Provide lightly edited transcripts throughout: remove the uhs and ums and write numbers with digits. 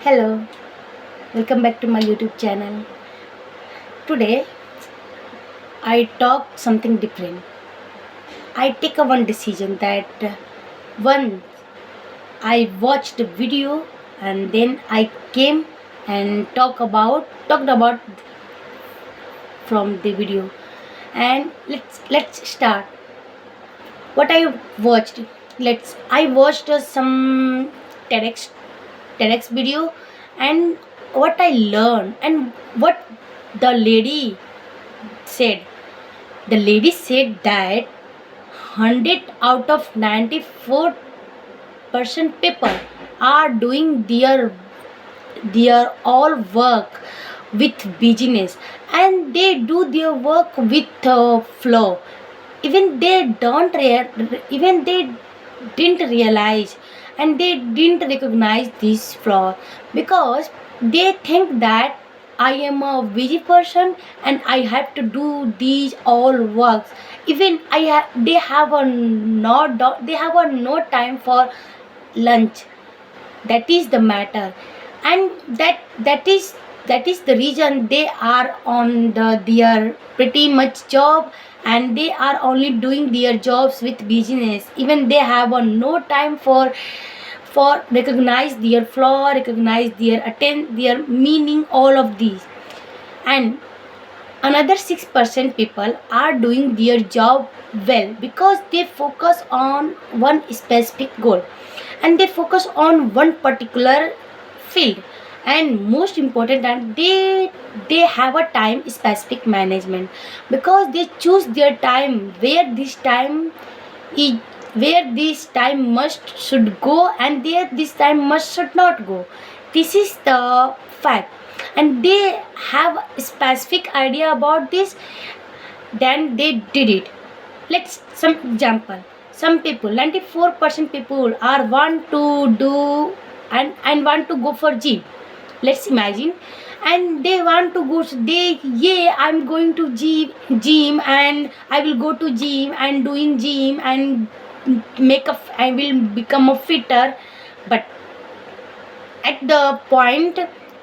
Hello, welcome back to my YouTube channel. Today I talk something different. I take a one decision that one I watched the video and then I came and talked about from the video. And let's start. What I watched. I watched some TEDx TEDx video, and what I learned and what the lady said. The lady said that 100 out of 94% people are doing their all work with business, and they do their work with flow. Even they even they didn't realize, and they didn't recognize this flaw, because they think that I am a busy person and I have to do these all works. Even they have a no time for lunch. That is the matter, and that is the reason they are on their pretty much job, and they are only doing their jobs with business. Even they have no time for recognize their flaw, recognize their meaning, all of these. And another 6% people are doing their job well because they focus on one specific goal, and they focus on one particular field. And most important that they have a time specific management, because they choose their time, is this time must should go, and there this time must should not go. This is the fact, and they have a specific idea about this, then they did it. Let's some example. Some people, 94% people are want to do and want to go for gym. Let's imagine, and they want to go, I'm going to gym, and I will go to gym and doing gym and I will become a fitter. But at the point,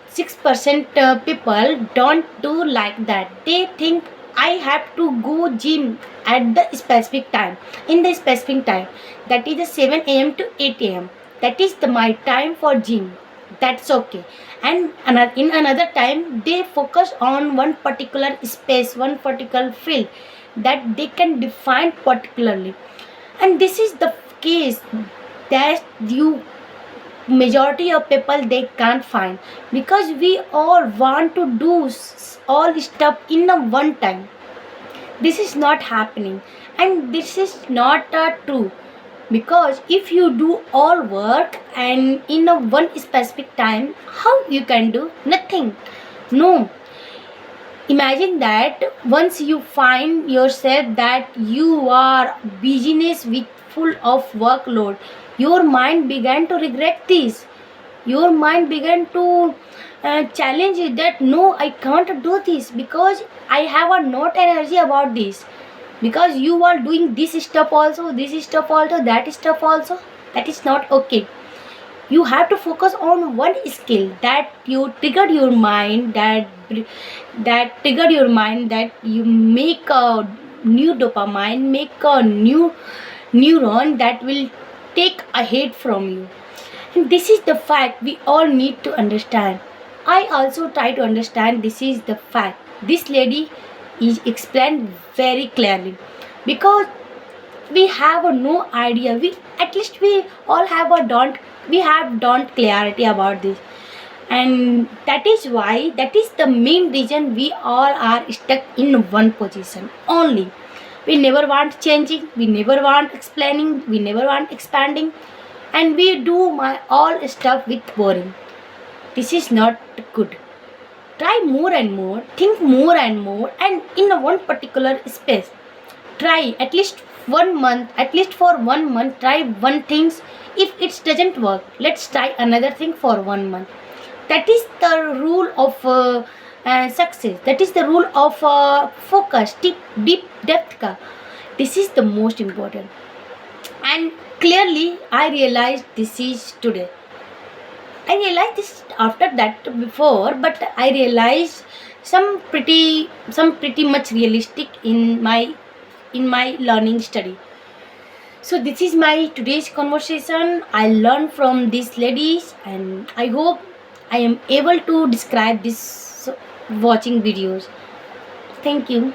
6% people don't do like that. They think I have to go gym at the specific time, in the specific time, that is the 7 a.m. to 8 a.m. That is my time for gym. That's okay. And in another time, they focus on one particular space, one particular field that they can define particularly. And this is the case that you majority of people they can't find, because we all want to do all stuff in a one time. This is not happening, and this is not true, because if you do all work and in a one specific time, how you can do nothing? No. Imagine that once you find yourself that you are busyness with full of workload, your mind began to regret this. Your mind began to challenge it that no, I can't do this because I have a not energy about this. Because you are doing this stuff also, that stuff also. That is not okay. You have to focus on one skill that you triggered your mind, that you make a new dopamine, make a new neuron that will take ahead from you. And this is the fact we all need to understand. I also try to understand. This is the fact this lady is explained very clearly, because we have no idea. We all have don't clarity about this. And that is why, that is the main reason we all are stuck in one position only. We never want changing, we never want explaining, we never want expanding, and we do my all stuff with boring. This is not good. Try more and more, think more and more, and in a one particular space. Try at least 1 month, at least for 1 month, try one things. If it doesn't work, let's try another thing for 1 month. That is the rule of success. That is the rule of focus, deep depth ka. This is the most important. And clearly I realized this is today. I realized this after that before, but I realized some pretty much realistic in my learning study. So this is my today's conversation. I learned from these ladies, and I hope I am able to describe this watching videos. Thank you.